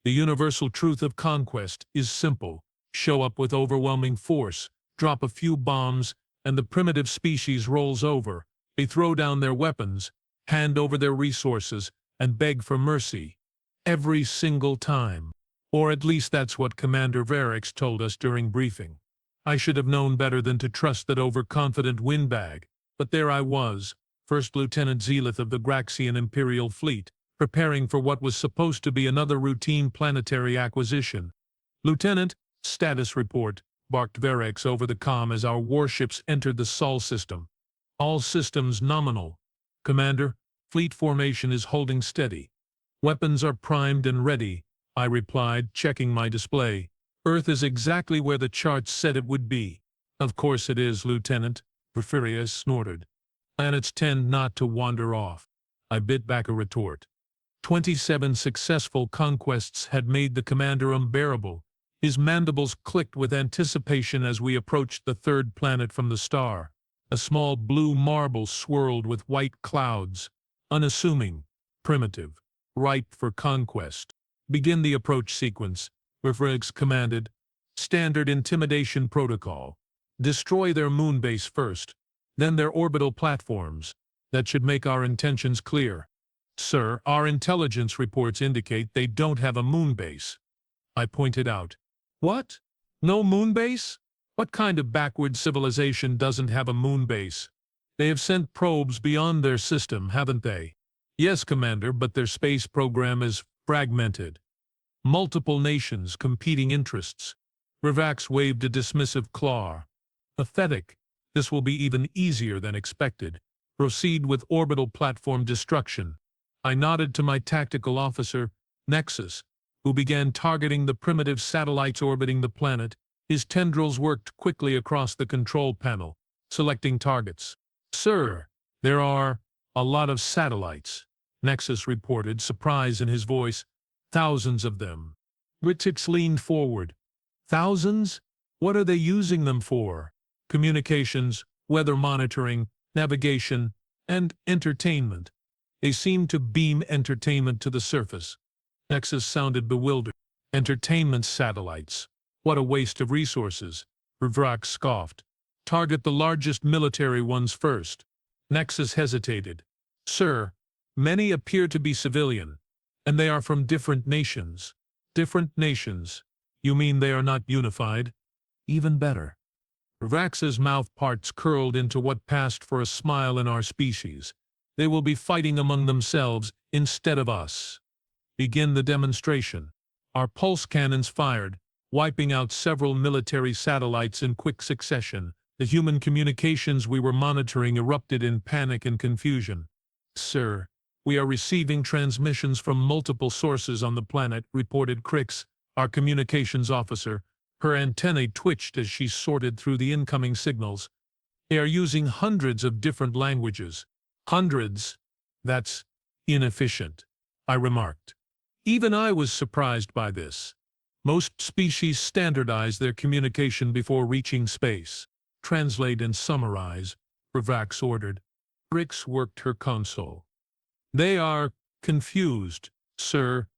The universal truth of conquest is simple. Show up with overwhelming force, drop a few bombs, and the primitive species rolls over. They throw down their weapons, hand over their resources, and beg for mercy. Every single time. Or at least that's what Commander Varix told us during briefing. I should have known better than to trust that overconfident windbag, but there I was, First Lieutenant Zealot of the Graxian Imperial Fleet, preparing for what was supposed to be another routine planetary acquisition. "Lieutenant, status report," barked Varix over the comm as our warships entered the Sol system. "All systems nominal. Commander, fleet formation is holding steady. Weapons are primed and ready," I replied, checking my display. "Earth is exactly where the charts said it would be." "Of course it is, Lieutenant," Porphyrius snorted. "Planets tend not to wander off." I bit back a retort. 27 successful conquests had made the commander unbearable. His mandibles clicked with anticipation as we approached the third planet from the star. A small blue marble swirled with white clouds. Unassuming, primitive, ripe for conquest. "Begin the approach sequence," Porphyrius commanded. "Standard intimidation protocol. Destroy their moonbase first, then their orbital platforms. That should make our intentions clear." "Sir, our intelligence reports indicate they don't have a moonbase," I pointed out. "What? No moonbase? What kind of backward civilization doesn't have a moonbase? They have sent probes beyond their system, haven't they?" "Yes, Commander, but their space program is fragmented. Multiple nations, competing interests." Revax waved a dismissive claw. "Pathetic. This will be even easier than expected. Proceed with orbital platform destruction." I nodded to my tactical officer, Nexus, who began targeting the primitive satellites orbiting the planet. His tendrils worked quickly across the control panel, selecting targets. "Sir, there are a lot of satellites," Nexus reported, surprise in his voice. "Thousands of them." Ritix leaned forward. "Thousands? What are they using them for?" "Communications, weather monitoring, navigation, and entertainment. They seem to beam entertainment to the surface." Nexus sounded bewildered. "Entertainment satellites? What a waste of resources," Revax scoffed. "Target the largest military ones first." Nexus hesitated. "Sir, many appear to be civilian, and they are from different nations." "Different nations? You mean they are not unified?" "Even better." Revax's mouth parts curled into what passed for a smile in our species. "They will be fighting among themselves instead of us." "Begin the demonstration." Our pulse cannons fired, wiping out several military satellites in quick succession. The human communications we were monitoring erupted in panic and confusion. "Sir, we are receiving transmissions from multiple sources on the planet," reported Crix, our communications officer. Her antennae twitched as she sorted through the incoming signals. "They are using hundreds of different languages." "Hundreds? That's inefficient," I remarked. Even I was surprised by this. Most species standardize their communication before reaching space. "Translate and summarize," Revax ordered. Crix worked her console. "They are confused, sir.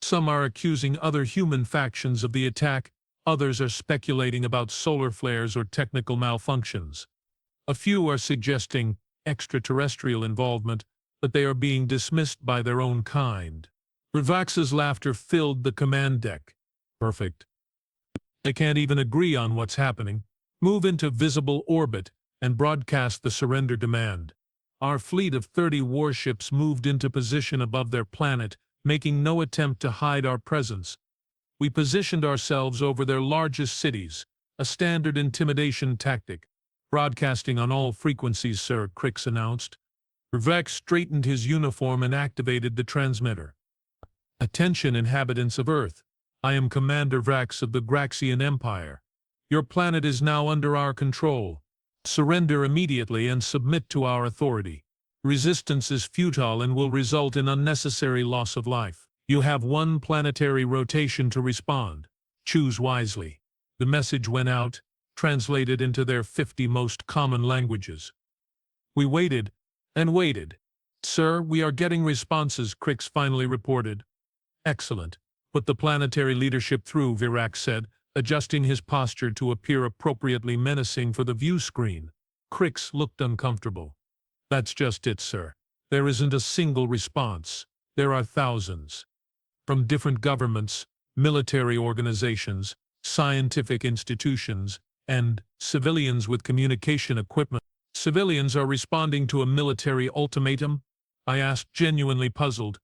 Some are accusing other human factions of the attack, others are speculating about solar flares or technical malfunctions. A few are suggesting extraterrestrial involvement, but they are being dismissed by their own kind." Revax's laughter filled the command deck. "Perfect. They can't even agree on what's happening. Move into visible orbit and broadcast the surrender demand." Our fleet of 30 warships moved into position above their planet, making no attempt to hide our presence. We positioned ourselves over their largest cities, a standard intimidation tactic. "Broadcasting on all frequencies, sir," Crix announced. Revax straightened his uniform and activated the transmitter. "Attention, inhabitants of Earth. I am Commander Vrax of the Graxian Empire. Your planet is now under our control. Surrender immediately and submit to our authority. Resistance is futile and will result in unnecessary loss of life. You have one planetary rotation to respond. Choose wisely." The message went out, translated into their 50 most common languages. We waited and waited. "Sir, we are getting responses," Crix finally reported. "Excellent. Put the planetary leadership through, Virax said, adjusting his posture to appear appropriately menacing for the view screen. Crix looked uncomfortable. That's just it, sir. There isn't a single response. There are thousands. From different governments, military organizations, scientific institutions, and civilians with communication equipment. Civilians are responding to a military ultimatum? I asked, genuinely puzzled.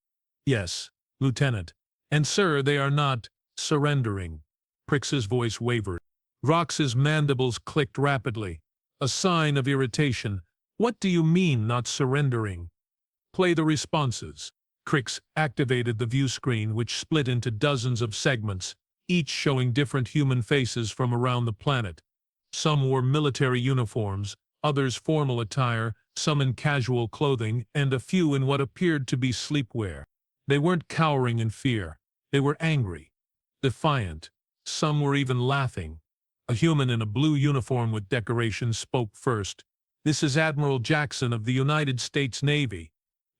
Yes, Lieutenant. And sir, they are not surrendering. Crix's voice wavered. Rox's mandibles clicked rapidly, a sign of irritation. What do you mean, not surrendering? Play the responses. Crix activated the view screen, which split into dozens of segments, each showing different human faces from around the planet. Some wore military uniforms, others formal attire, some in casual clothing, and a few in what appeared to be sleepwear. They weren't cowering in fear. They were angry, defiant. Some were even laughing. A human in a blue uniform with decorations spoke first. This is Admiral Jackson of the United States Navy.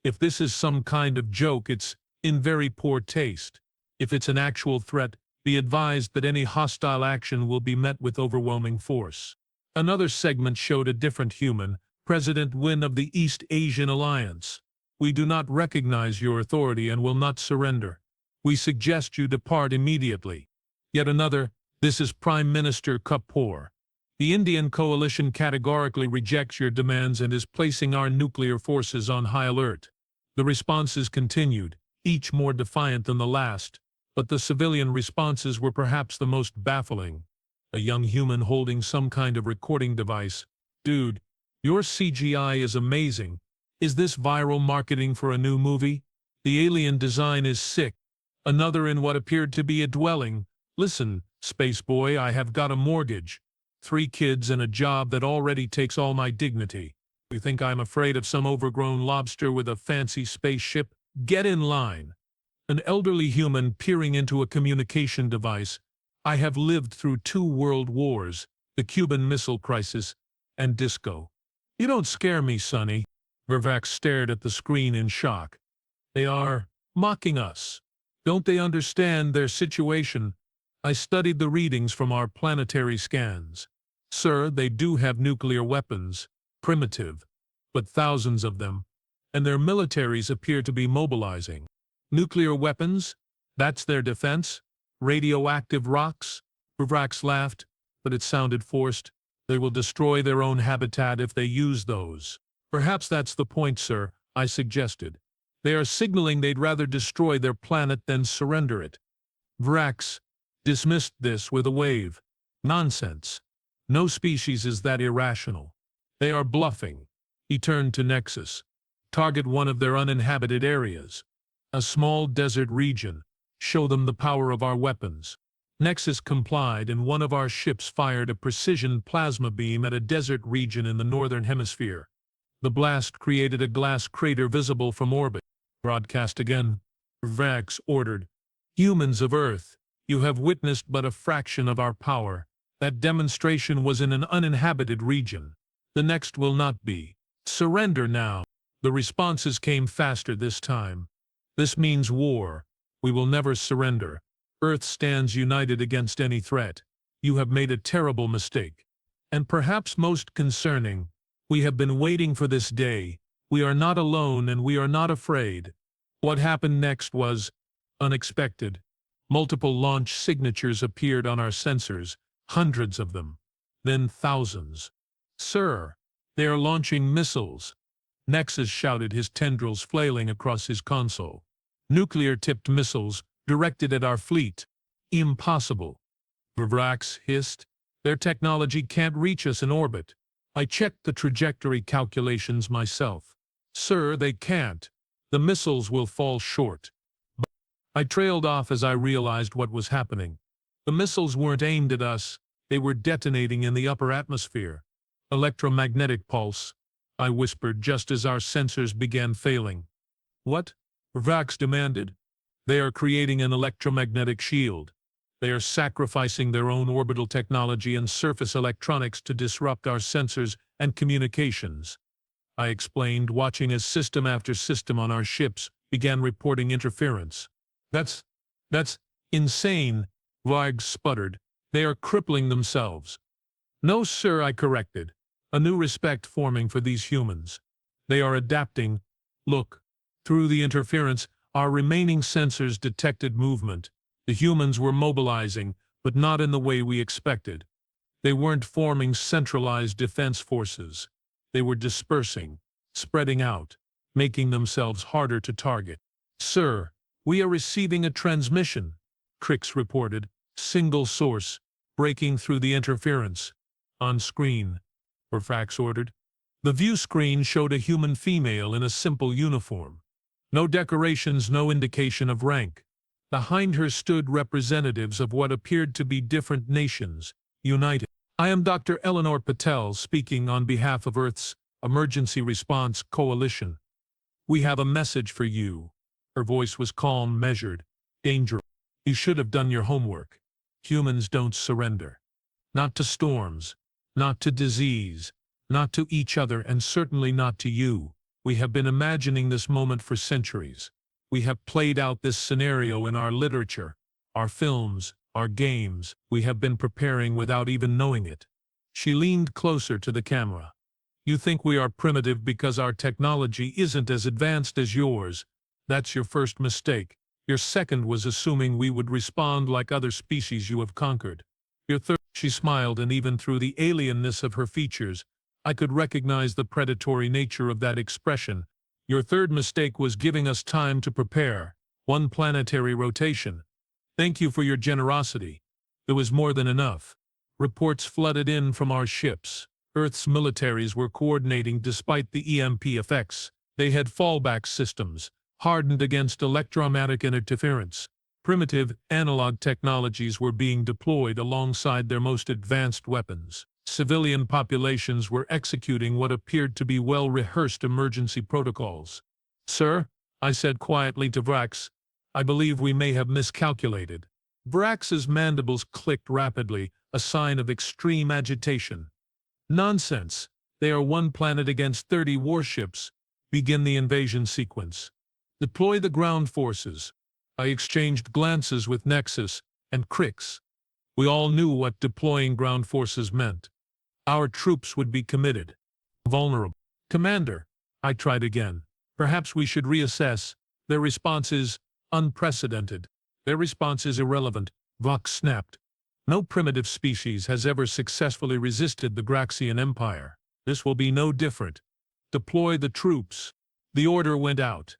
If this is some kind of joke, it's in very poor taste. If it's an actual threat, be advised that any hostile action will be met with overwhelming force. Another segment showed a different human, President Wynn of the East Asian Alliance. We do not recognize your authority and will not surrender. We suggest you depart immediately. Yet another, this is Prime Minister Kapoor. The Indian coalition categorically rejects your demands and is placing our nuclear forces on high alert. The responses continued, each more defiant than the last, but the civilian responses were perhaps the most baffling. A young human holding some kind of recording device. Dude, your CGI is amazing. Is this viral marketing for a new movie? The alien design is sick. Another in what appeared to be a dwelling. Listen, space boy, I have got a mortgage. 3 kids and a job that already takes all my dignity. You think I'm afraid of some overgrown lobster with a fancy spaceship? Get in line. An elderly human peering into a communication device. I have lived through 2 world wars, the Cuban Missile Crisis, and disco. You don't scare me, Sonny. Vervax stared at the screen in shock. They are mocking us. Don't they understand their situation? I studied the readings from our planetary scans. Sir, they do have nuclear weapons, primitive, but thousands of them, and their militaries appear to be mobilizing. Nuclear weapons? That's their defense? Radioactive rocks? Vervax laughed, but it sounded forced. They will destroy their own habitat if they use those. Perhaps that's the point, sir, I suggested. They are signaling they'd rather destroy their planet than surrender it. Vrax dismissed this with a wave. Nonsense. No species is that irrational. They are bluffing. He turned to Nexus. Target one of their uninhabited areas. A small desert region. Show them the power of our weapons. Nexus complied, and one of our ships fired a precision plasma beam at a desert region in the northern hemisphere. The blast created a glass crater visible from orbit. Broadcast again. Vrax ordered. Humans of Earth, you have witnessed but a fraction of our power. That demonstration was in an uninhabited region. The next will not be. Surrender now. The responses came faster this time. This means war. We will never surrender. Earth stands united against any threat. You have made a terrible mistake. And perhaps most concerning, we have been waiting for this day. We are not alone and we are not afraid. What happened next was unexpected. Multiple launch signatures appeared on our sensors, hundreds of them, then thousands. Sir, they are launching missiles. Nexus shouted, his tendrils flailing across his console. Nuclear-tipped missiles directed at our fleet. Impossible. Vrax hissed. Their technology can't reach us in orbit. I checked the trajectory calculations myself. Sir, they can't. The missiles will fall short. But I trailed off as I realized what was happening. The missiles weren't aimed at us. They were detonating in the upper atmosphere. Electromagnetic pulse, I whispered just as our sensors began failing. What? Vrax demanded. They are creating an electromagnetic shield. They are sacrificing their own orbital technology and surface electronics to disrupt our sensors and communications. I explained, watching as system after system on our ships began reporting interference. That's Insane, Varg sputtered. They are crippling themselves. No, sir, I corrected, a new respect forming for these humans. They are adapting. Look. Through the interference, our remaining sensors detected movement. The humans were mobilizing, but not in the way we expected. They weren't forming centralized defense forces. They were dispersing, spreading out, making themselves harder to target. Sir, we are receiving a transmission, Crix reported, single source, breaking through the interference. On screen, Orfax ordered. The view screen showed a human female in a simple uniform. No decorations, no indication of rank. Behind her stood representatives of what appeared to be different nations, united. I am Dr. Eleanor Patel speaking on behalf of Earth's Emergency Response Coalition. We have a message for you. Her voice was calm, measured, dangerous. You should have done your homework. Humans don't surrender. Not to storms, not to disease, not to each other, and certainly not to you. We have been imagining this moment for centuries. We have played out this scenario in our literature, our films, our games. We have been preparing without even knowing it. She leaned closer to the camera. You think we are primitive because our technology isn't as advanced as yours. That's your first mistake. Your second was assuming we would respond like other species you have conquered. Your third, she smiled, and even through the alienness of her features, I could recognize the predatory nature of that expression. Your third mistake was giving us time to prepare. One planetary rotation. Thank you for your generosity. It was more than enough. Reports flooded in from our ships. Earth's militaries were coordinating despite the EMP effects. They had fallback systems, hardened against electromagnetic interference. Primitive, analog technologies were being deployed alongside their most advanced weapons. Civilian populations were executing what appeared to be well-rehearsed emergency protocols. Sir, I said quietly to Vrax, I believe we may have miscalculated. Vrax's mandibles clicked rapidly, a sign of extreme agitation. Nonsense. They are one planet against 30 warships. Begin the invasion sequence. Deploy the ground forces. I exchanged glances with Nexus and Crix. We all knew what deploying ground forces meant. Our troops would be committed. Vulnerable. Commander, I tried again. Perhaps we should reassess. Their response is unprecedented. Their response is irrelevant, Vox snapped. No primitive species has ever successfully resisted the Graxian Empire. This will be no different. Deploy the troops. The order went out.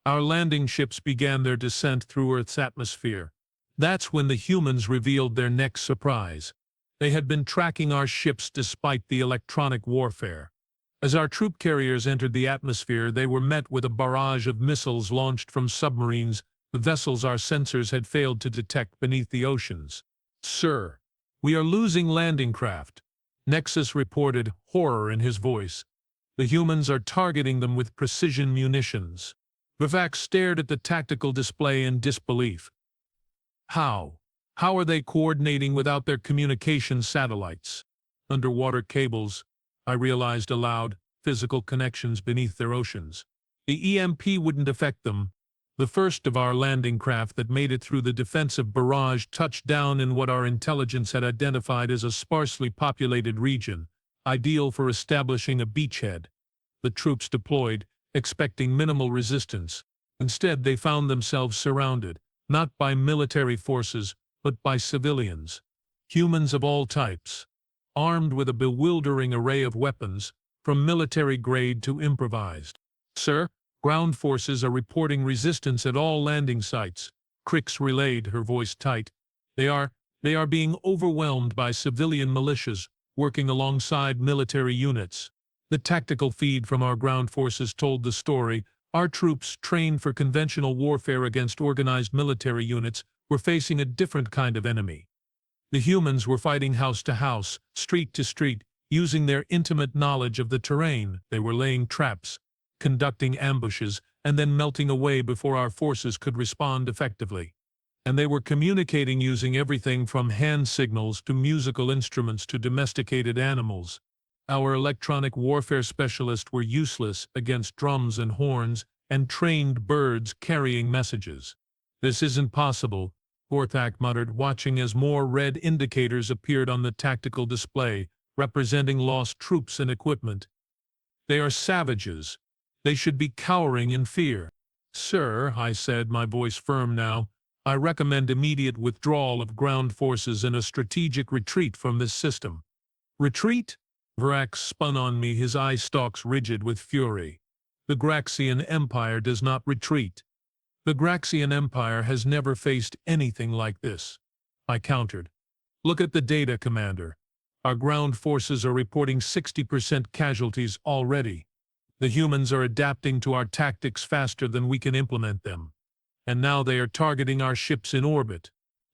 Our landing ships began their descent through Earth's atmosphere. That's when the humans revealed their next surprise. They had been tracking our ships despite the electronic warfare. As our troop carriers entered the atmosphere, they were met with a barrage of missiles launched from submarines, the vessels our sensors had failed to detect beneath the oceans. Sir, we are losing landing craft. Nexus reported, horror in his voice. The humans are targeting them with precision munitions. Vivek stared at the tactical display in disbelief. How? How are they coordinating without their communication satellites? Underwater cables, I realized aloud, physical connections beneath their oceans. The EMP wouldn't affect them. The first of our landing craft that made it through the defensive barrage touched down in what our intelligence had identified as a sparsely populated region, ideal for establishing a beachhead. The troops deployed, expecting minimal resistance. Instead, they found themselves surrounded, not by military forces, but by civilians. Humans of all types, armed with a bewildering array of weapons, from military grade to improvised. Sir, ground forces are reporting resistance at all landing sites. Crix relayed, her voice tight. They are being overwhelmed by civilian militias working alongside military units. The tactical feed from our ground forces told the story. Our troops, trained for conventional warfare against organized military units, were facing a different kind of enemy. The humans were fighting house to house, street to street, using their intimate knowledge of the terrain. They were laying traps, conducting ambushes, and then melting away before our forces could respond effectively. And they were communicating using everything from hand signals to musical instruments to domesticated animals. Our electronic warfare specialists were useless against drums and horns and trained birds carrying messages. This isn't possible, Gorthak muttered, watching as more red indicators appeared on the tactical display, representing lost troops and equipment. They are savages. They should be cowering in fear. Sir, I said, my voice firm now, I recommend immediate withdrawal of ground forces and a strategic retreat from this system. Retreat? Vrax spun on me, his eye stalks rigid with fury. The Graxian Empire does not retreat. The Graxian Empire has never faced anything like this. I countered. Look at the data, Commander. Our ground forces are reporting 60% casualties already. The humans are adapting to our tactics faster than we can implement them. And now they are targeting our ships in orbit.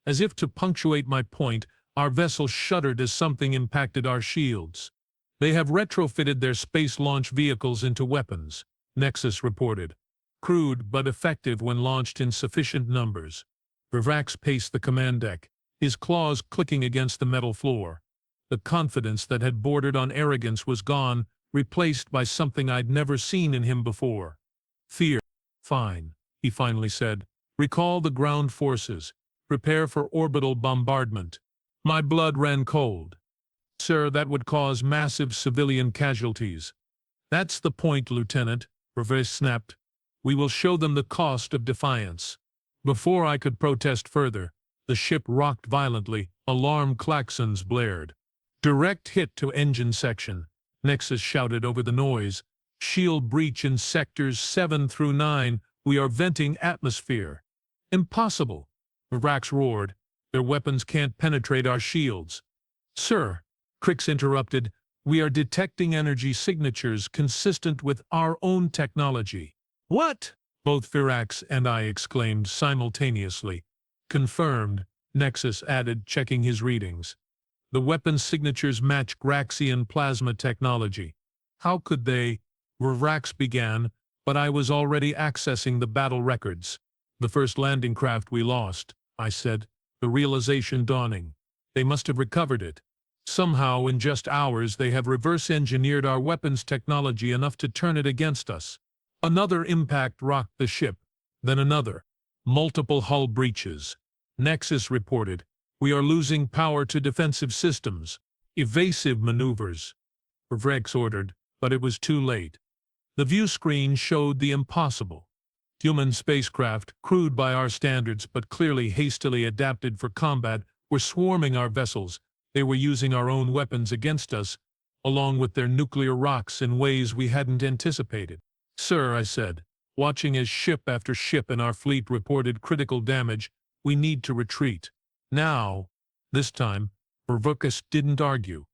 As if to punctuate my point, our vessel shuddered as something impacted our shields. They have retrofitted their space launch vehicles into weapons, Nexus reported. Crude but effective when launched in sufficient numbers. Vrax paced the command deck, his claws clicking against the metal floor. The confidence that had bordered on arrogance was gone, replaced by something I'd never seen in him before. Fear. Fine, he finally said. Recall the ground forces. Prepare for orbital bombardment. My blood ran cold. Sir, that would cause massive civilian casualties. That's the point, Lieutenant, Vrax snapped. We will show them the cost of defiance. Before I could protest further, the ship rocked violently, alarm klaxons blared. Direct hit to engine section, Nexus shouted over the noise. Shield breach in sectors 7 through 9, we are venting atmosphere. Impossible, Vrax roared. Their weapons can't penetrate our shields. Sir, Crix interrupted, we are detecting energy signatures consistent with our own technology. What? Both Virax and I exclaimed simultaneously. Confirmed, Nexus added, checking his readings. The weapon signatures match Graxian plasma technology. How could they? Virax began, but I was already accessing the battle records. The first landing craft we lost, I said, the realization dawning. They must have recovered it. Somehow, in just hours, they have reverse-engineered our weapons technology enough to turn it against us. Another impact rocked the ship, then another. Multiple hull breaches. Nexus reported, we are losing power to defensive systems. Evasive maneuvers. Vrax ordered, but it was too late. The view screen showed the impossible. Human spacecraft, crude by our standards but clearly hastily adapted for combat, were swarming our vessels. They were using our own weapons against us, along with their nuclear rocks in ways we hadn't anticipated. Sir, I said, watching as ship after ship in our fleet reported critical damage, we need to retreat. Now, this time, Vrax didn't argue.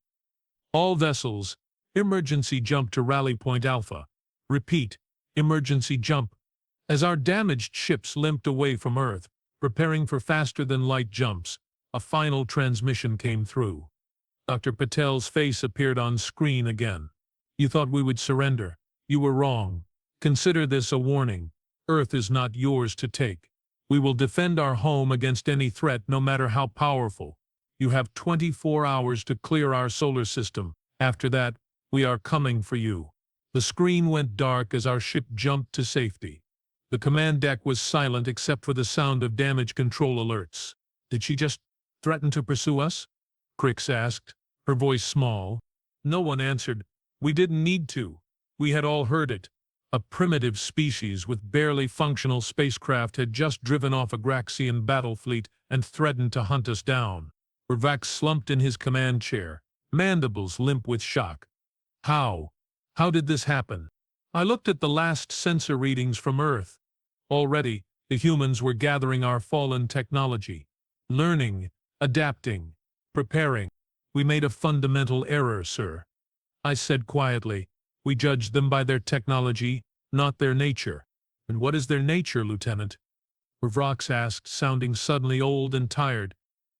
All vessels, emergency jump to rally point Alpha. Repeat, emergency jump. As our damaged ships limped away from Earth, preparing for faster-than-light jumps, a final transmission came through. Dr. Patel's face appeared on screen again. You thought we would surrender. You were wrong. Consider this a warning. Earth is not yours to take. We will defend our home against any threat, no matter how powerful. You have 24 hours to clear our solar system. After that, we are coming for you. The screen went dark as our ship jumped to safety. The command deck was silent except for the sound of damage control alerts. Did she just threaten to pursue us? Crix asked, her voice small. No one answered. We didn't need to. We had all heard it. A primitive species with barely functional spacecraft had just driven off a Graxian battle fleet and threatened to hunt us down. Vrax slumped in his command chair, mandibles limp with shock. How? How did this happen? I looked at the last sensor readings from Earth. Already, the humans were gathering our fallen technology. Learning, adapting, preparing. We made a fundamental error, sir. I said quietly. We judged them by their technology, not their nature. And what is their nature, Lieutenant? Vrax asked, sounding suddenly old and tired.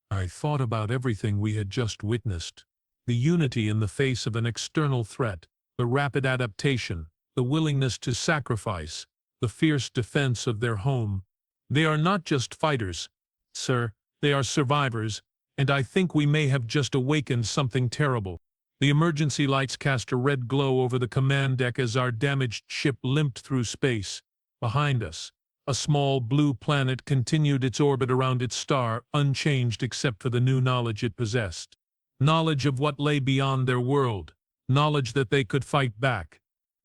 I thought about everything we had just witnessed. The unity in the face of an external threat, the rapid adaptation, the willingness to sacrifice, the fierce defense of their home. They are not just fighters, sir, they are survivors, and I think we may have just awakened something terrible. The emergency lights cast a red glow over the command deck as our damaged ship limped through space. Behind us, A small blue planet continued its orbit around its star, unchanged except for the new knowledge it possessed. Knowledge of what lay beyond their world. Knowledge that they could fight back.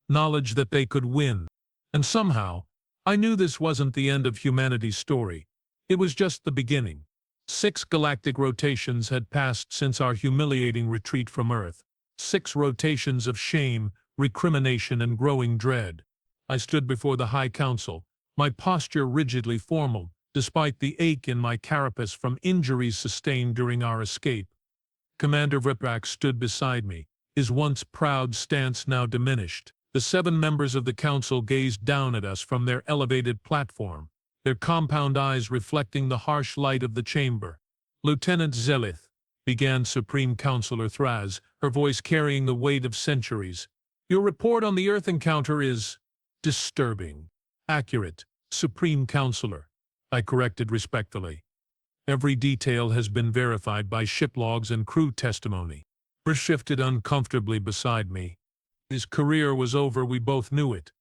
Knowledge that they could win. And somehow, I knew this wasn't the end of humanity's story. It was just the beginning. 6 galactic rotations had passed since our humiliating retreat from Earth. 6 rotations of shame, recrimination, and growing dread. I stood before the High Council, my posture rigidly formal, despite the ache in my carapace from injuries sustained during our escape. Commander Verax stood beside me, his once proud stance now diminished. The 7 members of the council gazed down at us from their elevated platform, their compound eyes reflecting the harsh light of the chamber. "Lieutenant Zelith," began Supreme Counselor Thraz, her voice carrying the weight of centuries, "your report on the Earth encounter is disturbing." "Accurate, Supreme Counselor," I corrected respectfully. "Every detail has been verified by ship logs and crew testimony." Bruce shifted uncomfortably beside me. His career was over, we both knew it.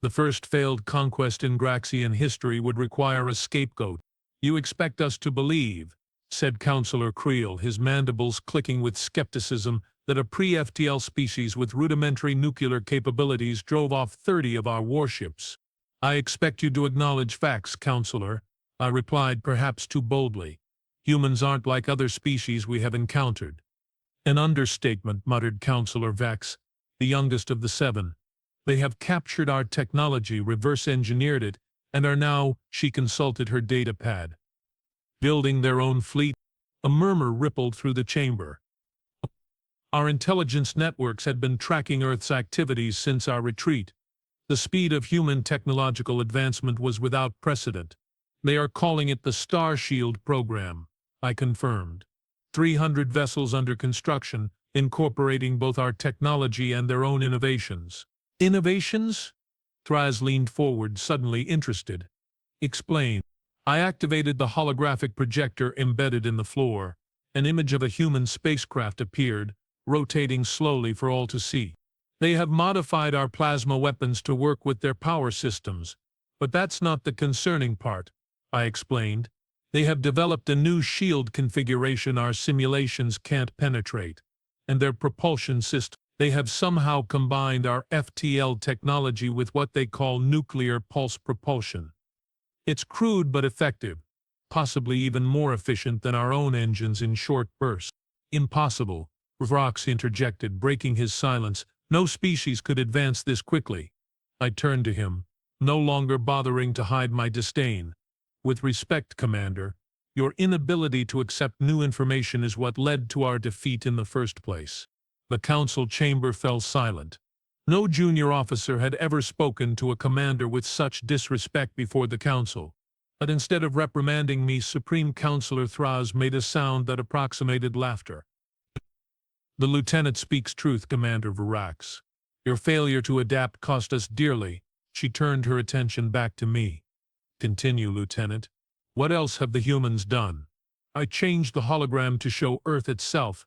The first failed conquest in Graxian history would require a scapegoat. "You expect us to believe," said Counselor Creel, his mandibles clicking with skepticism, "that a pre-FTL species with rudimentary nuclear capabilities drove off 30 of our warships." "I expect you to acknowledge facts, Counselor," I replied, perhaps too boldly. "Humans aren't like other species we have encountered." "An understatement," muttered Counselor Vex, the youngest of the 7. "They have captured our technology, reverse-engineered it, and are now," she consulted her data pad, "building their own fleet." A murmur rippled through the chamber. Our intelligence networks had been tracking Earth's activities since our retreat. The speed of human technological advancement was without precedent. "They are calling it the Star Shield program," I confirmed. 300 vessels under construction, incorporating both our technology and their own innovations. "Innovations?" Thraz leaned forward, suddenly interested. "Explain." I activated the holographic projector embedded in the floor. An image of a human spacecraft appeared, rotating slowly for all to see. "They have modified our plasma weapons to work with their power systems. But that's not the concerning part," I explained. "They have developed a new shield configuration our simulations can't penetrate. And their propulsion system. They have somehow combined our FTL technology with what they call nuclear pulse propulsion. It's crude but effective, possibly even more efficient than our own engines in short bursts." "Impossible," Vrox interjected, breaking his silence. "No species could advance this quickly." I turned to him, no longer bothering to hide my disdain. "With respect, Commander, your inability to accept new information is what led to our defeat in the first place." The council chamber fell silent. No junior officer had ever spoken to a commander with such disrespect before the council. But instead of reprimanding me, Supreme Counselor Thraz made a sound that approximated laughter. "The lieutenant speaks truth, Commander Verax. Your failure to adapt cost us dearly." She turned her attention back to me. "Continue, Lieutenant. What else have the humans done?" I changed the hologram to show Earth itself.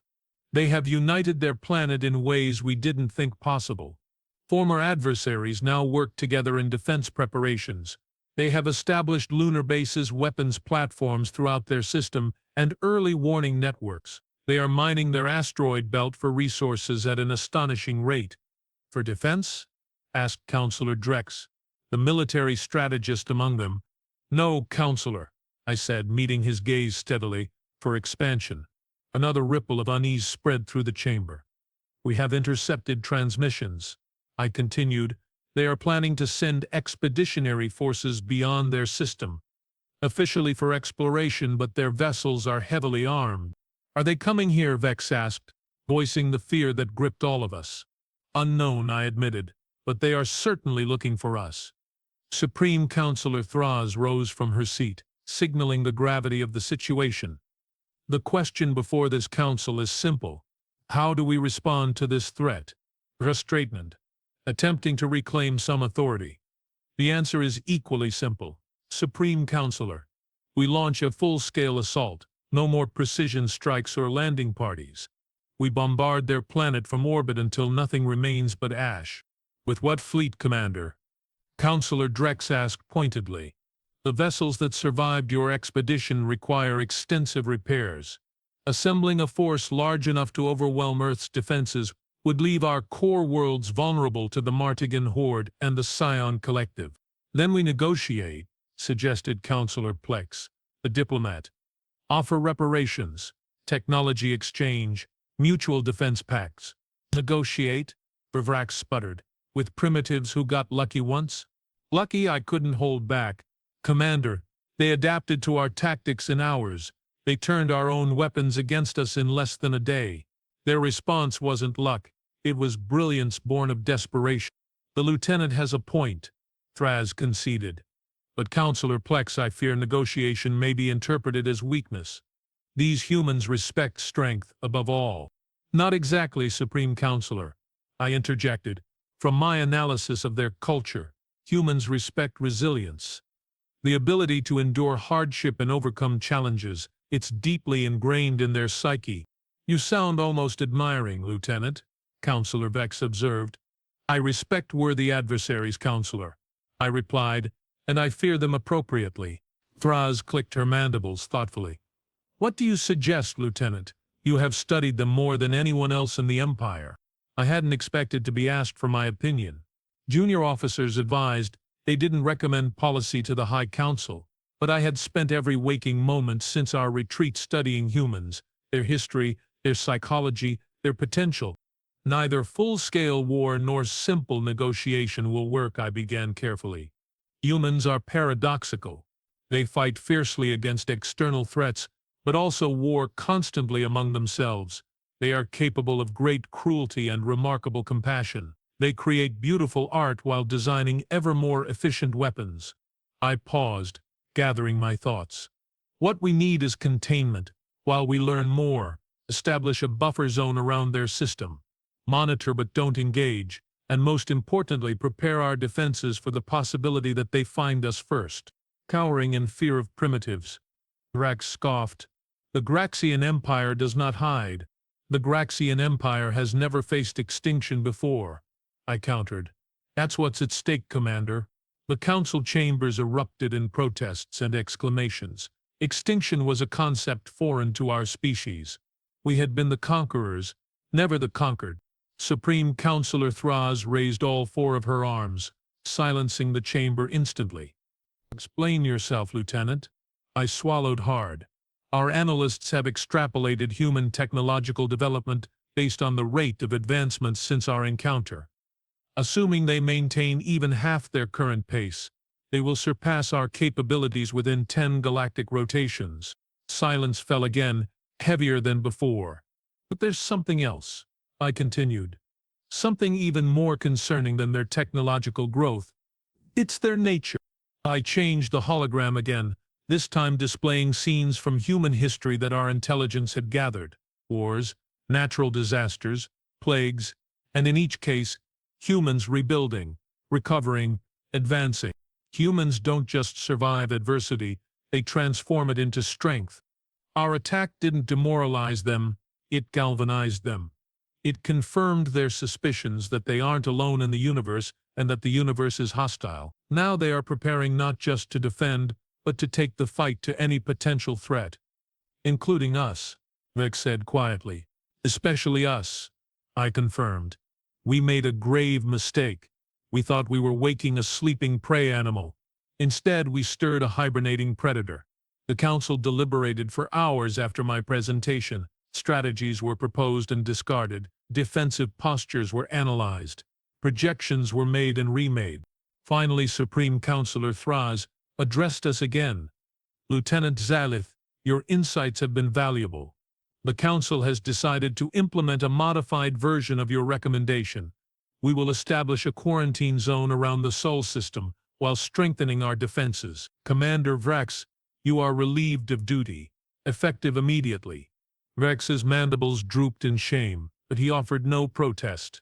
"They have united their planet in ways we didn't think possible. Former adversaries now work together in defense preparations. They have established lunar bases, weapons platforms throughout their system, and early warning networks. They are mining their asteroid belt for resources at an astonishing rate." "For defense?" asked Counselor Drex, the military strategist among them. "No, Counselor," I said, meeting his gaze steadily, "for expansion." Another ripple of unease spread through the chamber. "We have intercepted transmissions," I continued. "They are planning to send expeditionary forces beyond their system, officially for exploration, but their vessels are heavily armed." "Are they coming here?" Vex asked, voicing the fear that gripped all of us. "Unknown," I admitted, "but they are certainly looking for us." Supreme Counselor Thraz rose from her seat, signaling the gravity of the situation. "The question before this council is simple. How do we respond to this threat?" Straightened, attempting to reclaim some authority. "The answer is equally simple, Supreme Counselor. We launch a full-scale assault. No more precision strikes or landing parties. We bombard their planet from orbit until nothing remains but ash." "With what fleet, Commander?" Counselor Drex asked pointedly. The vessels that survived your expedition require extensive repairs. Assembling a force large enough to overwhelm Earth's defenses would leave our core worlds vulnerable to the Martigan Horde and the Scion Collective. Then we negotiate, suggested Counselor Plex, the diplomat. Offer reparations, technology exchange, mutual defense pacts. Negotiate? Vrax sputtered. With primitives who got lucky once? Lucky I couldn't hold back. Commander, they adapted to our tactics in hours. They turned our own weapons against us in less than a day. Their response wasn't luck. It was brilliance born of desperation. The lieutenant has a point, Thraz conceded. But Counselor Plex, I fear negotiation may be interpreted as weakness. These humans respect strength above all. Not exactly, Supreme Counselor, I interjected. From my analysis of their culture, humans respect resilience. The ability to endure hardship and overcome challenges, it's deeply ingrained in their psyche. You sound almost admiring, Lieutenant, Counselor Vex observed. I respect worthy adversaries, Counselor, I replied, and I fear them appropriately. Thraz clicked her mandibles thoughtfully. What do you suggest, Lieutenant? You have studied them more than anyone else in the Empire. I hadn't expected to be asked for my opinion. Junior officers advised they didn't recommend policy to the High Council, but I had spent every waking moment since our retreat studying humans, their history, their psychology, their potential. Neither full-scale war nor simple negotiation will work, I began carefully. Humans are paradoxical. They fight fiercely against external threats, but also war constantly among themselves. They are capable of great cruelty and remarkable compassion. They create beautiful art while designing ever more efficient weapons. I paused, gathering my thoughts. What we need is containment, while we learn more. Establish a buffer zone around their system. Monitor but don't engage, and most importantly prepare our defenses for the possibility that they find us first. Cowering in fear of primitives. Drax scoffed. The Graxian Empire does not hide. The Graxian Empire has never faced extinction before, I countered. That's what's at stake, Commander. The council chambers erupted in protests and exclamations. Extinction was a concept foreign to our species. We had been the conquerors, never the conquered. Supreme Counselor Thraz raised all four of her arms, silencing the chamber instantly. Explain yourself, Lieutenant. I swallowed hard. Our analysts have extrapolated human technological development based on the rate of advancements since our encounter. Assuming they maintain even half their current pace, they will surpass our capabilities within 10 galactic rotations. Silence fell again, heavier than before. But there's something else, I continued. Something even more concerning than their technological growth. It's their nature. I changed the hologram again, this time displaying scenes from human history that our intelligence had gathered. Wars, natural disasters, plagues, and in each case, humans rebuilding, recovering, advancing. Humans don't just survive adversity, they transform it into strength. Our attack didn't demoralize them, it galvanized them. It confirmed their suspicions that they aren't alone in the universe and that the universe is hostile. Now they are preparing not just to defend, but to take the fight to any potential threat. Including us, Vex said quietly. Especially us, I confirmed. We made a grave mistake. We thought we were waking a sleeping prey animal. Instead, we stirred a hibernating predator. The council deliberated for hours after my presentation. Strategies were proposed and discarded. Defensive postures were analyzed. Projections were made and remade. Finally, Supreme Counselor Thraz addressed us again. Lieutenant Zalith, your insights have been valuable. The Council has decided to implement a modified version of your recommendation. We will establish a quarantine zone around the Sol system while strengthening our defenses. Commander Vrax, you are relieved of duty, effective immediately. Vrax's mandibles drooped in shame, but he offered no protest.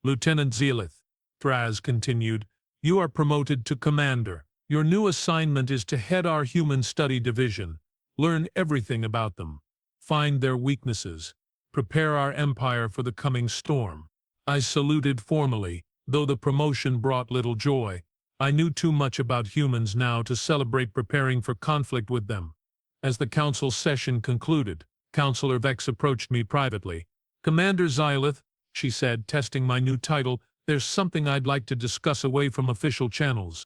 Lieutenant Zelith, Thraz continued, you are promoted to commander. Your new assignment is to head our human study division, learn everything about them, find their weaknesses, prepare our empire for the coming storm. I saluted formally, though the promotion brought little joy. I knew too much about humans now to celebrate preparing for conflict with them. As the council session concluded, Counselor Vex approached me privately. "Commander Xylith," she said, testing my new title, "there's something I'd like to discuss away from official channels."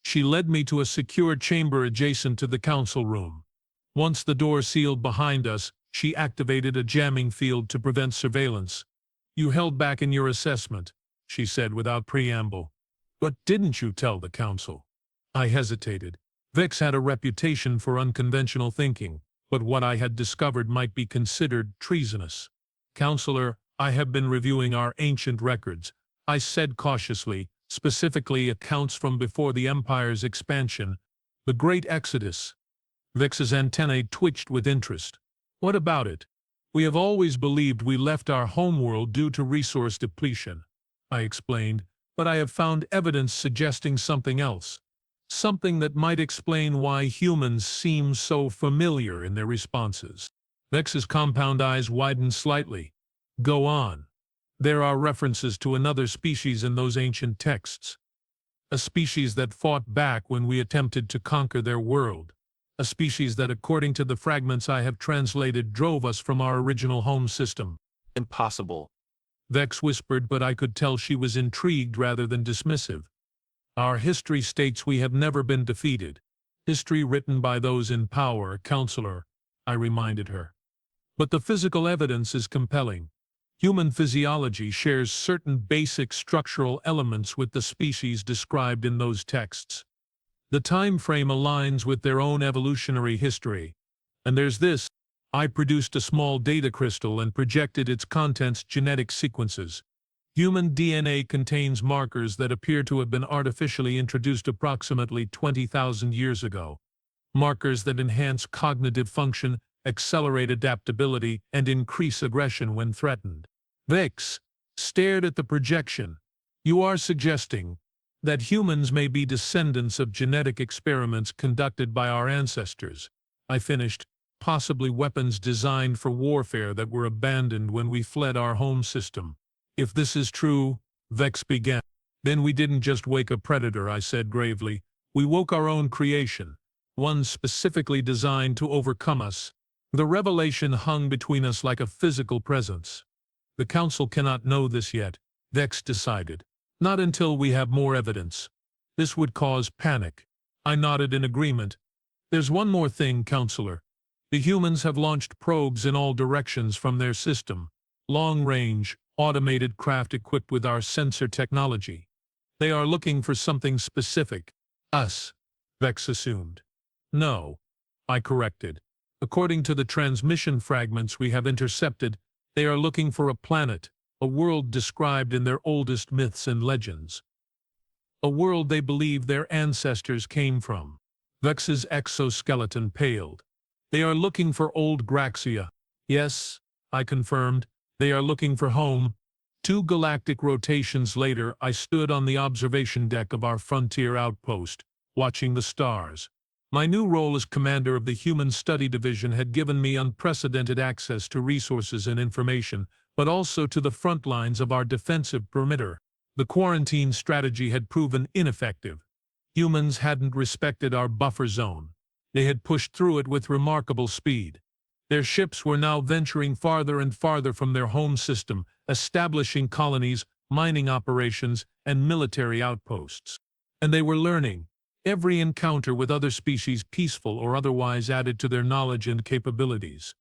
She led me to a secure chamber adjacent to the council room. Once the door sealed behind us, she activated a jamming field to prevent surveillance. "You held back in your assessment," she said without preamble. "But didn't you tell the council?" I hesitated. Vex had a reputation for unconventional thinking, but what I had discovered might be considered treasonous. "Counselor, I have been reviewing our ancient records," I said cautiously, "specifically accounts from before the Empire's expansion, the Great Exodus." Vex's antennae twitched with interest. "What about it?" "We have always believed we left our homeworld due to resource depletion," I explained, "but I have found evidence suggesting something else. Something that might explain why humans seem so familiar in their responses." Vex's compound eyes widened slightly. "Go on." "There are references to another species in those ancient texts. A species that fought back when we attempted to conquer their world. A species that, according to the fragments I have translated, drove us from our original home system." Impossible. Vex whispered, but I could tell she was intrigued rather than dismissive. "Our history states we have never been defeated. History written by those in power, Counselor," I reminded her. "But the physical evidence is compelling. Human physiology shares certain basic structural elements with the species described in those texts. The time frame aligns with their own evolutionary history. And there's this." I produced a small data crystal and projected its contents' genetic sequences. "Human DNA contains markers that appear to have been artificially introduced approximately 20,000 years ago. Markers that enhance cognitive function, accelerate adaptability, and increase aggression when threatened." Vex stared at the projection. "You are suggesting that humans may be descendants of genetic experiments conducted by our ancestors," I finished, "possibly weapons designed for warfare that were abandoned when we fled our home system." "If this is true," Vex began. "Then we didn't just wake a predator," I said gravely. "We woke our own creation, one specifically designed to overcome us." The revelation hung between us like a physical presence. "The Council cannot know this yet," Vex decided. "Not until we have more evidence. This would cause panic." I nodded in agreement. "There's one more thing, Counselor. The humans have launched probes in all directions from their system. Long-range, automated craft equipped with our sensor technology. They are looking for something specific." "Us," Vex assumed. "No," I corrected. "According to the transmission fragments we have intercepted, they are looking for a planet, a world described in their oldest myths and legends. A world they believe their ancestors came from." Vex's exoskeleton paled. "They are looking for old Graxia." "Yes," I confirmed. "They are looking for home." 2 galactic rotations later, I stood on the observation deck of our frontier outpost, watching the stars. My new role as commander of the Human Study Division had given me unprecedented access to resources and information, but also to the front lines of our defensive perimeter. The quarantine strategy had proven ineffective. Humans hadn't respected our buffer zone. They had pushed through it with remarkable speed. Their ships were now venturing farther and farther from their home system, establishing colonies, mining operations, and military outposts. And they were learning. Every encounter with other species, peaceful or otherwise, added to their knowledge and capabilities.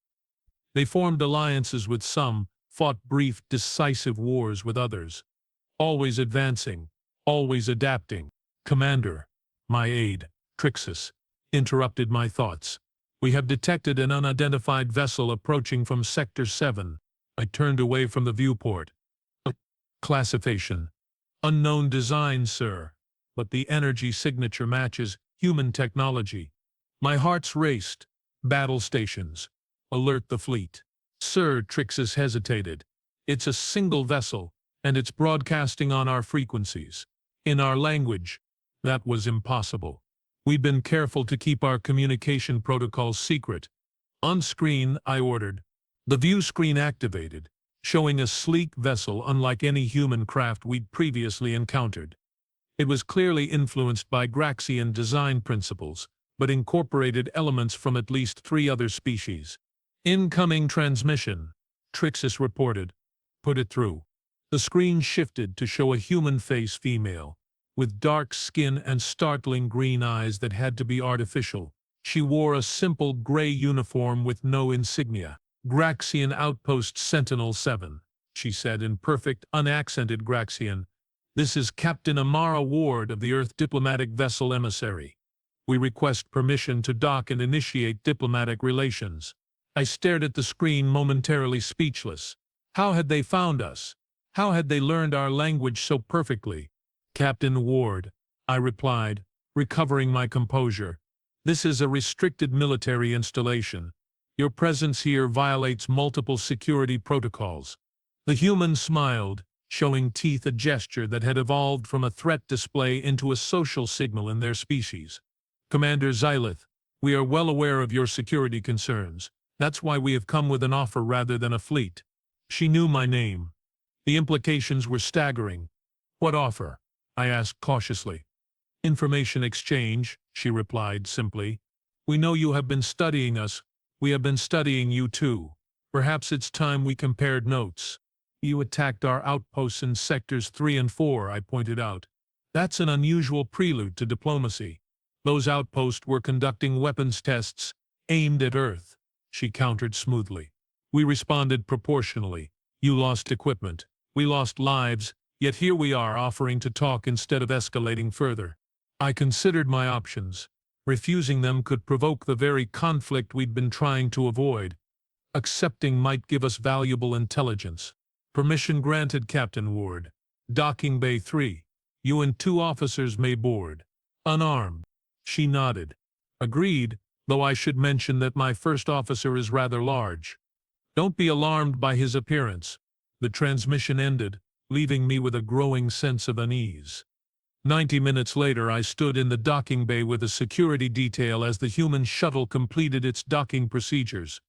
They formed alliances with some, fought brief, decisive wars with others. Always advancing, always adapting. "Commander," my aide, Trixus, interrupted my thoughts. "We have detected an unidentified vessel approaching from Sector 7. I turned away from the viewport. "Classification: unknown design, sir. But the energy signature matches human technology." My heart's raced. "Battle stations. Alert the fleet." "Sir," Trixus hesitated. "It's a single vessel, and it's broadcasting on our frequencies. In our language." That was impossible. We'd been careful to keep our communication protocols secret. "On screen," I ordered. The view screen activated, showing a sleek vessel unlike any human craft we'd previously encountered. It was clearly influenced by Graxian design principles, but incorporated elements from at least 3 other species. Incoming transmission, Trixis reported. Put it through. The screen shifted to show a human face female, with dark skin and startling green eyes that had to be artificial. She wore a simple gray uniform with no insignia. Graxian Outpost Sentinel-7, she said in perfect, unaccented Graxian. This is Captain Amara Ward of the Earth Diplomatic Vessel Emissary. We request permission to dock and initiate diplomatic relations. I stared at the screen, momentarily speechless. How had they found us? How had they learned our language so perfectly? Captain Ward, I replied, recovering my composure. This is a restricted military installation. Your presence here violates multiple security protocols. The human smiled, showing teeth, a gesture that had evolved from a threat display into a social signal in their species. Commander Xylith, we are well aware of your security concerns. That's why we have come with an offer rather than a fleet. She knew my name. The implications were staggering. What offer? I asked cautiously. Information exchange, she replied simply. We know you have been studying us. We have been studying you too. Perhaps it's time we compared notes. You attacked our outposts in sectors 3 and 4, I pointed out. That's an unusual prelude to diplomacy. Those outposts were conducting weapons tests aimed at Earth, she countered smoothly. We responded proportionally. You lost equipment. We lost lives, yet here we are offering to talk instead of escalating further. I considered my options. Refusing them could provoke the very conflict we'd been trying to avoid. Accepting might give us valuable intelligence. Permission granted, Captain Ward. Docking Bay 3. You and 2 officers may board. Unarmed. She nodded. Agreed, though I should mention that my first officer is rather large. Don't be alarmed by his appearance. The transmission ended, leaving me with a growing sense of unease. 90 minutes later, I stood in the docking bay with a security detail as the human shuttle completed its docking procedures.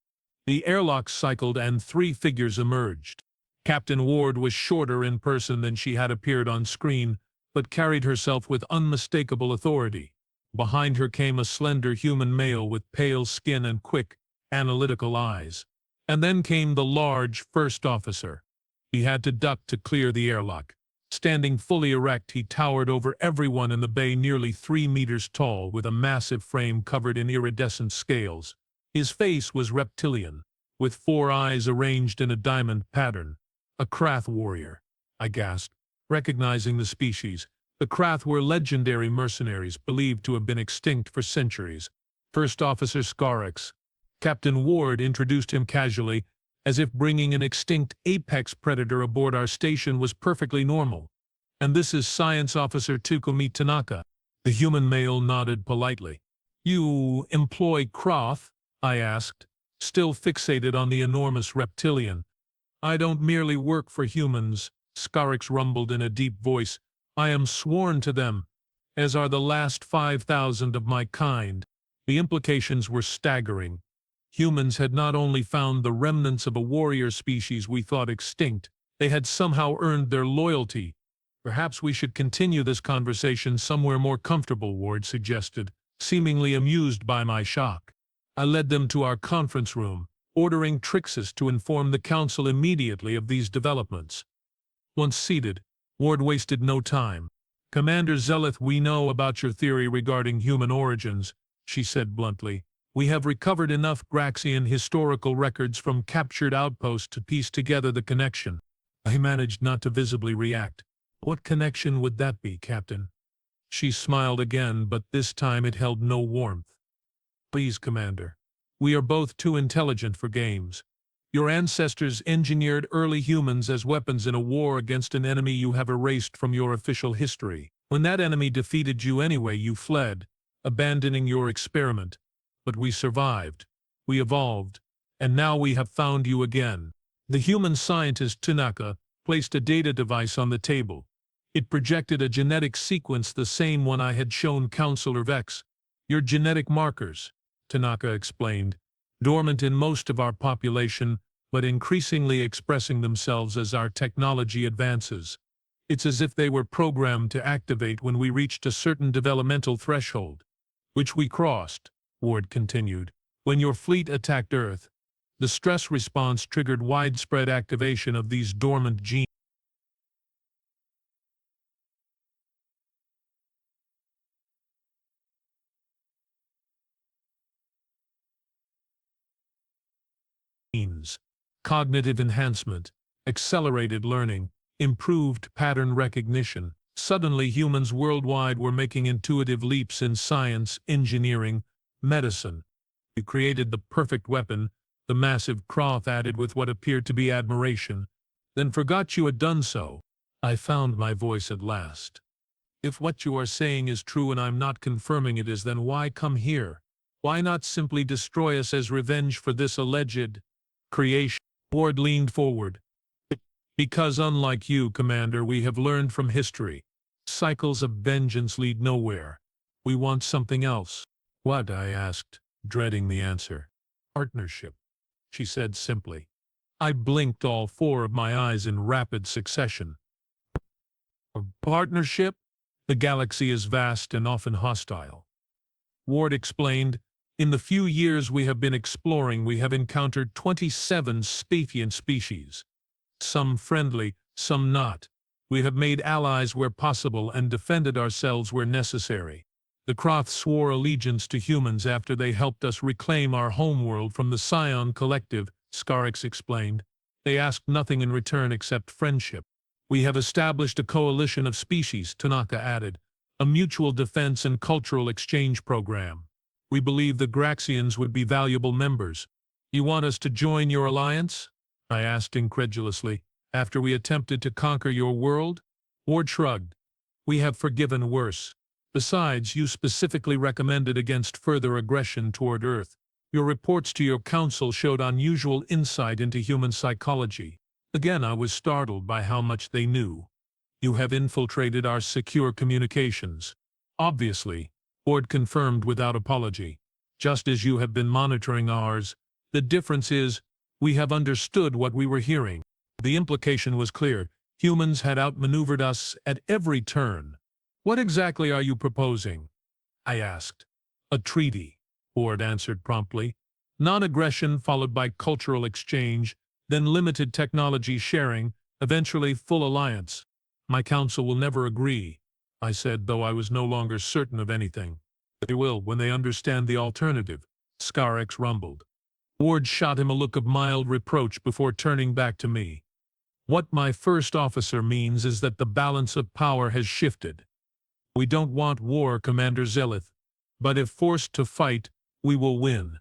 The airlock cycled and 3 figures emerged. Captain Ward was shorter in person than she had appeared on screen, but carried herself with unmistakable authority. Behind her came a slender human male with pale skin and quick, analytical eyes. And then came the large first officer. He had to duck to clear the airlock. Standing fully erect, he towered over everyone in the bay, nearly 3 meters tall, with a massive frame covered in iridescent scales. His face was reptilian, with 4 eyes arranged in a diamond pattern. A Krath warrior, I gasped, recognizing the species. The Krath were legendary mercenaries believed to have been extinct for centuries. First Officer Scarix. Captain Ward introduced him casually, as if bringing an extinct apex predator aboard our station was perfectly normal. And this is Science Officer Takumi Tanaka. The human male nodded politely. You employ Krath? I asked, still fixated on the enormous reptilian. I don't merely work for humans, Scarix rumbled in a deep voice. I am sworn to them, as are the last 5,000 of my kind. The implications were staggering. Humans had not only found the remnants of a warrior species we thought extinct, they had somehow earned their loyalty. Perhaps we should continue this conversation somewhere more comfortable, Ward suggested, seemingly amused by my shock. I led them to our conference room, ordering Trixis to inform the council immediately of these developments. Once seated, Ward wasted no time. Commander Xylith, we know about your theory regarding human origins, she said bluntly. We have recovered enough Graxian historical records from captured outposts to piece together the connection. I managed not to visibly react. What connection would that be, Captain? She smiled again, but this time it held no warmth. Please, Commander. We are both too intelligent for games. Your ancestors engineered early humans as weapons in a war against an enemy you have erased from your official history. When that enemy defeated you anyway, you fled, abandoning your experiment. But we survived. We evolved. And now we have found you again. The human scientist Tanaka placed a data device on the table. It projected a genetic sequence, the same one I had shown Counselor Vex. Your genetic markers, Tanaka explained, dormant in most of our population, but increasingly expressing themselves as our technology advances. It's as if they were programmed to activate when we reached a certain developmental threshold, which we crossed, Ward continued. When your fleet attacked Earth, the stress response triggered widespread activation of these dormant genes, cognitive enhancement, accelerated learning, improved pattern recognition. Suddenly, humans worldwide were making intuitive leaps in science, engineering, medicine. You created the perfect weapon, the massive Croth added with what appeared to be admiration, then forgot you had done so. I found my voice at last. If what you are saying is true and I'm not confirming it is, then why come here? Why not simply destroy us as revenge for this alleged creation? Ward leaned forward. Because unlike you, Commander, we have learned from history. Cycles of vengeance lead nowhere. We want something else. What? I asked, dreading the answer. Partnership, she said simply. I blinked all four of my eyes in rapid succession. A partnership? The galaxy is vast and often hostile. Ward explained, in the few years we have been exploring, we have encountered 27 sapient species. Some friendly, some not. We have made allies where possible and defended ourselves where necessary. The Croth swore allegiance to humans after they helped us reclaim our homeworld from the Scion Collective, Scarix explained. They asked nothing in return except friendship. We have established a coalition of species, Tanaka added, a mutual defense and cultural exchange program. We believe the Graxians would be valuable members. You want us to join your alliance? I asked incredulously. After we attempted to conquer your world? Ward shrugged. We have forgiven worse. Besides, you specifically recommended against further aggression toward Earth. Your reports to your council showed unusual insight into human psychology. Again, I was startled by how much they knew. You have infiltrated our secure communications. Obviously, Ward confirmed without apology. Just as you have been monitoring ours. The difference is, we have understood what we were hearing. The implication was clear. Humans had outmaneuvered us at every turn. What exactly are you proposing? I asked. A treaty, Ward answered promptly. Non-aggression followed by cultural exchange, then limited technology sharing, eventually full alliance. My council will never agree, I said, though I was no longer certain of anything. They will when they understand the alternative, Scarix rumbled. Ward shot him a look of mild reproach before turning back to me. What my first officer means is that the balance of power has shifted. We don't want war, Commander Zelith, but if forced to fight, we will win.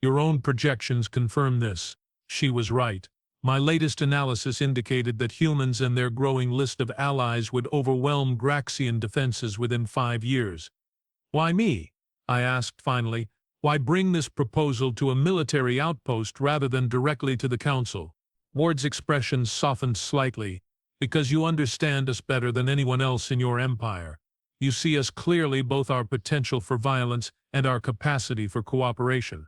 Your own projections confirm this. She was right. My latest analysis indicated that humans and their growing list of allies would overwhelm Graxian defenses within 5 years. Why me? I asked finally. Why bring this proposal to a military outpost rather than directly to the council? Ward's expression softened slightly. Because you understand us better than anyone else in your empire. You see us clearly, both our potential for violence and our capacity for cooperation.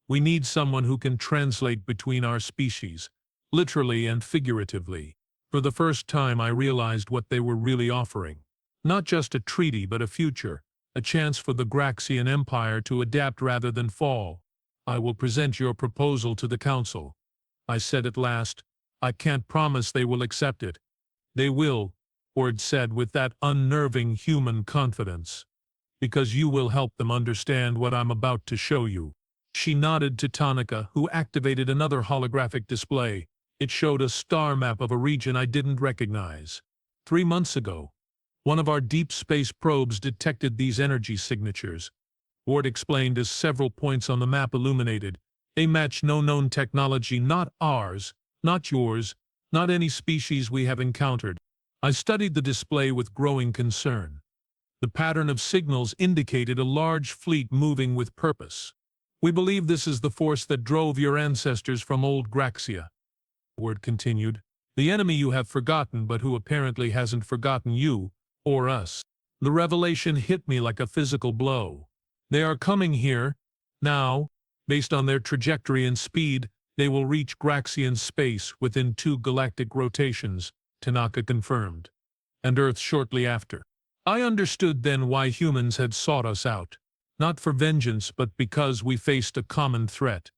We need someone who can translate between our species, literally and figuratively. For the first time I realized what they were really offering. Not just a treaty but a future. A chance for the Graxian Empire to adapt rather than fall. I will present your proposal to the council. I said at last. I can't promise they will accept it. They will, Ward said with that unnerving human confidence. Because you will help them understand what I'm about to show you. She nodded to Tanaka, who activated another holographic display. It showed a star map of a region I didn't recognize. 3 months ago, one of our deep space probes detected these energy signatures. Ward explained as several points on the map illuminated. They match no known technology, not ours, not yours, not any species we have encountered. I studied the display with growing concern. The pattern of signals indicated a large fleet moving with purpose. We believe this is the force that drove your ancestors from old Graxia. Ward continued. The enemy you have forgotten, but who apparently hasn't forgotten you. Or us. The revelation hit me like a physical blow. They are coming here. Now, based on their trajectory and speed, they will reach Graxian space within 2 galactic rotations, Tanaka confirmed. and Earth shortly after. I understood then why humans had sought us out, not for vengeance but because we faced a common threat,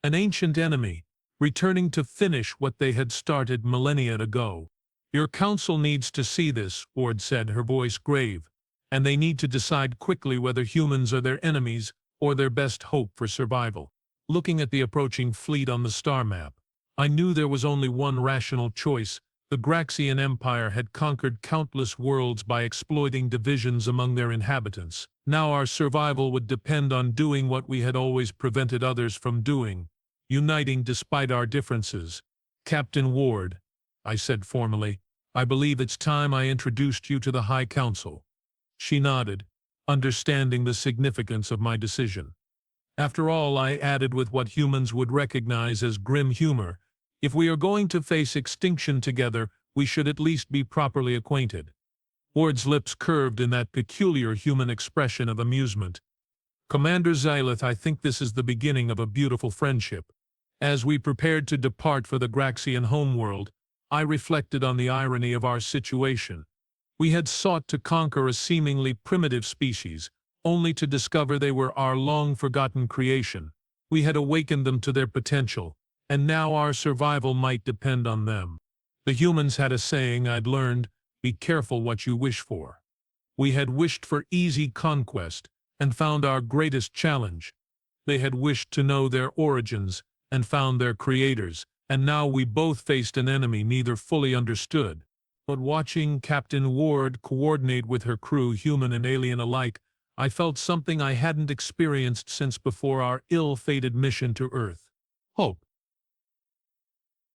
an ancient enemy, returning to finish what they had started millennia ago. Your council needs to see this, Ward said, her voice grave, and they need to decide quickly whether humans are their enemies or their best hope for survival. Looking at the approaching fleet on the star map, I knew there was only one rational choice. The Graxian Empire had conquered countless worlds by exploiting divisions among their inhabitants. Now our survival would depend on doing what we had always prevented others from doing, uniting despite our differences. Captain Ward, I said formally, I believe it's time I introduced you to the High Council. She nodded, understanding the significance of my decision. After all, I added with what humans would recognize as grim humor, if we are going to face extinction together, we should at least be properly acquainted. Ward's lips curved in that peculiar human expression of amusement. Commander Xylith, I think this is the beginning of a beautiful friendship. As we prepared to depart for the Graxian homeworld, I reflected on the irony of our situation. We had sought to conquer a seemingly primitive species, only to discover they were our long-forgotten creation. We had awakened them to their potential, and now our survival might depend on them. The humans had a saying I'd learned, be careful what you wish for. We had wished for easy conquest, and found our greatest challenge. They had wished to know their origins, and found their creators, and now we both faced an enemy neither fully understood. But watching Captain Ward coordinate with her crew, human and alien alike, I felt something I hadn't experienced since before our ill-fated mission to Earth. Hope.